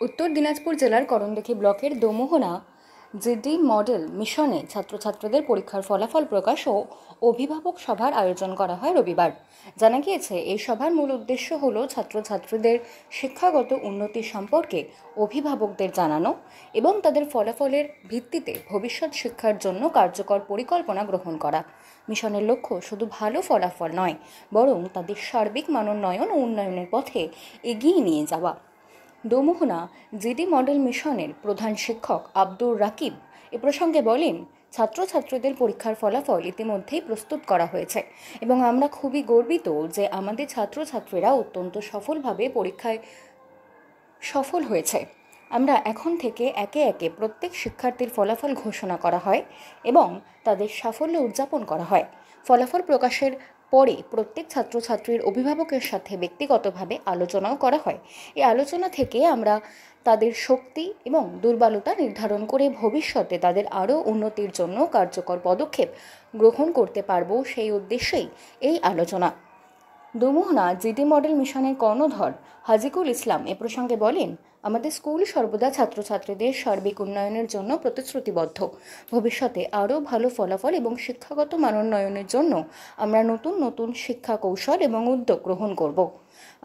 উত্তর দিনাজপুর জেলার করণদিঘি ব্লকের দোমোহনা জিডি মডেল মিশনে ছাত্রছাত্রীদের পরীক্ষার ফলাফল প্রকাশ ও অভিভাবক সভার আয়োজন করা হয় রবিবার। জানা গিয়েছে, এই সভার মূল উদ্দেশ্য হল ছাত্রছাত্রীদের শিক্ষাগত উন্নতি সম্পর্কে অভিভাবকদের জানানো এবং তাদের ফলাফলের ভিত্তিতে ভবিষ্যৎ শিক্ষার জন্য কার্যকর পরিকল্পনা গ্রহণ করা। মিশনের লক্ষ্য শুধু ভালো ফলাফল নয়, বরং তাদের সার্বিক মানোন্নয়ন ও উন্নয়নের পথে এগিয়ে নিয়ে যাওয়া। দোমোহনা জিডি মডেল মিশনের প্রধান শিক্ষক আব্দুর রাকিব এ প্রসঙ্গে বলেন, ছাত্রছাত্রীদের পরীক্ষার ফলাফল ইতিমধ্যেই প্রস্তুত করা হয়েছে এবং আমরা খুবই গর্বিত যে আমাদের ছাত্রছাত্রীরা অত্যন্ত সফলভাবে পরীক্ষায় সফল হয়েছে। আমরা এখন থেকে একে একে প্রত্যেক শিক্ষার্থীর ফলাফল ঘোষণা করা হয় এবং তাদের সাফল্য উদযাপন করা হয়। ফলাফল প্রকাশের পরে প্রত্যেক ছাত্রছাত্রীর অভিভাবকের সাথে ব্যক্তিগতভাবে আলোচনাও করা হয়। এই আলোচনা থেকে আমরা তাদের শক্তি এবং দুর্বলতা নির্ধারণ করে ভবিষ্যতে তাদের আরও উন্নতির জন্য কার্যকর পদক্ষেপ গ্রহণ করতে পারব, সেই উদ্দেশ্যেই এই আলোচনা। দোমোহনা জিডি মডেল মিশনের কর্ণধর হাজিকুল ইসলাম এ প্রসঙ্গে বলেন, আমাদের স্কুল সর্বদা ছাত্রছাত্রীদের সার্বিক উন্নয়নের জন্য প্রতিশ্রুতিবদ্ধ। ভবিষ্যতে আরও ভালো ফলাফল এবং শিক্ষাগত মানোন্নয়নের জন্য আমরা নতুন নতুন শিক্ষা কৌশল এবং উদ্যোগ গ্রহণ করব।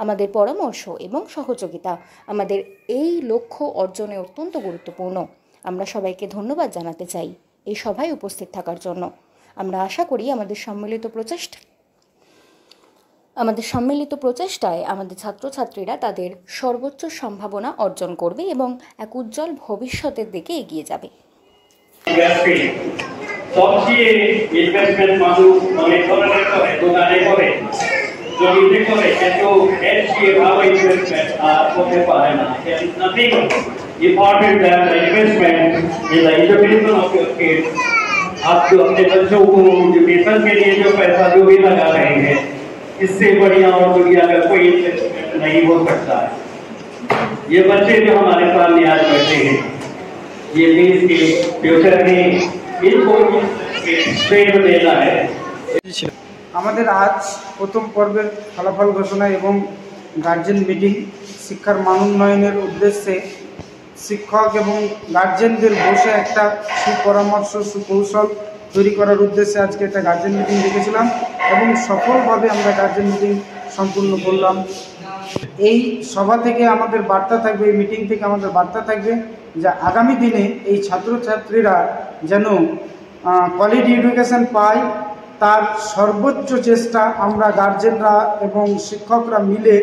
আমাদের পরামর্শ এবং সহযোগিতা আমাদের এই লক্ষ্য অর্জনে অত্যন্ত গুরুত্বপূর্ণ। আমরা সবাইকে ধন্যবাদ জানাতে চাই এই সভায় উপস্থিত থাকার জন্য। আমরা আশা করি আমাদের সম্মিলিত প্রচেষ্টায় আমাদের ছাত্রছাত্রীরা তাদের সর্বোচ্চ সম্ভাবনা অর্জন করবে এবং এক উজ্জ্বল ভবিষ্যতের দিকে এগিয়ে যাবে। आप जो अपने बच्चों को एजुकेशन के लिए जो पैसा जो भी लगा रहे हैं, इससे बढ़िया और दुनिया का कोई इन्वेस्टमेंट नहीं हो सकता है। ये बच्चे जो हमारे सामने आज बैठे हैं, ये देश के फ्यूचर में इनको श्रेय देना है। আমাদের আজ প্রথম পর্বের ফলাফল ঘোষণা এবং গার্জেন মিটিং শিক্ষার মান উন্নয়নের উদ্দেশ্যে শিক্ষক এবং গার্জেনদের বসে একটা সুপরামর্শ সুকৌশল তৈরি করার উদ্দেশ্যে আজকে একটা গার্জেন মিটিং রেখেছিলাম এবং সফলভাবে আমরা গার্জেন মিটিং সম্পূর্ণ করলাম। এই সভা থেকে আমাদের বার্তা থাকবে, এই মিটিং থেকে আমাদের বার্তা থাকবে যে আগামী দিনে এই ছাত্রছাত্রীরা যেন কোয়ালিটি এডুকেশন পায়, তার সর্বোচ্চ চেষ্টা আমরা গার্জেনরা এবং শিক্ষকরা মিলে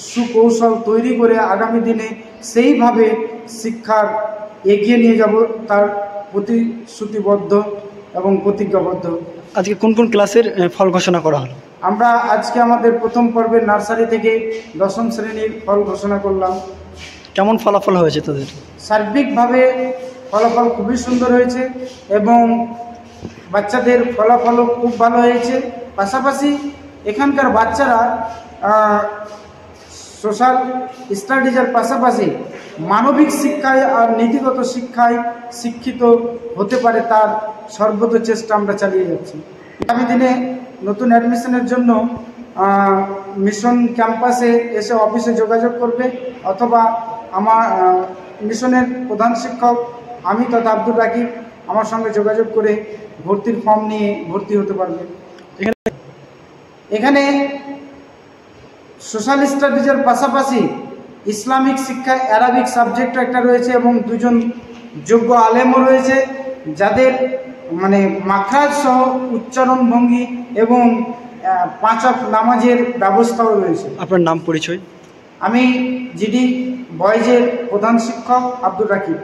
সুকৌশল তৈরি করে আগামী দিনে সেইভাবে শিক্ষার এগিয়ে নিয়ে যাব, তার প্রতিশ্রুতিবদ্ধ এবং প্রতিজ্ঞাবদ্ধ। আজকে কোন কোন ক্লাসের ফল ঘোষণা করা হলো? আমরা আজকে আমাদের প্রথম পর্বের নার্সারি থেকে দশম শ্রেণীর ফল ঘোষণা করলাম। কেমন ফলাফল হয়েছে তাদের? সার্বিকভাবে ফলাফল খুবই সুন্দর হয়েছে এবং বাচ্চাদের ফলাফলও খুব ভালো হয়েছে। পাশাপাশি এখানকার বাচ্চারা সোশ্যাল স্টাডিজের পাশাপাশি মানবিক শিক্ষায় আর নীতিগত শিক্ষায় শিক্ষিত হতে পারে, তার সর্বত চেষ্টা আমরা চালিয়ে যাচ্ছি। আগামী দিনে নতুন অ্যাডমিশনের জন্য মিশন ক্যাম্পাসে এসে অফিসে যোগাযোগ করবে অথবা আমার মিশনের প্রধান শিক্ষক আমি তথা আব্দুর রাকিব আমার সঙ্গে যোগাযোগ করে ভর্তির ফর্ম নিয়ে ভর্তি হতে পারবে। এখানে সোশ্যাল স্টাডিজের পাশাপাশি ইসলামিক শিক্ষায় অ্যারাবিক সাবজেক্টও একটা রয়েছে এবং দুজন যোগ্য আলেমও রয়েছে, যাদের মানে মাখরাজ সহ উচ্চারণ ভঙ্গি এবং 5 ওয়াক্ত নামাজের ব্যবস্থাও রয়েছে। আপনার নাম পরিচয়? আমি জিডি বয়েজের প্রধান শিক্ষক আব্দুর রাকিব।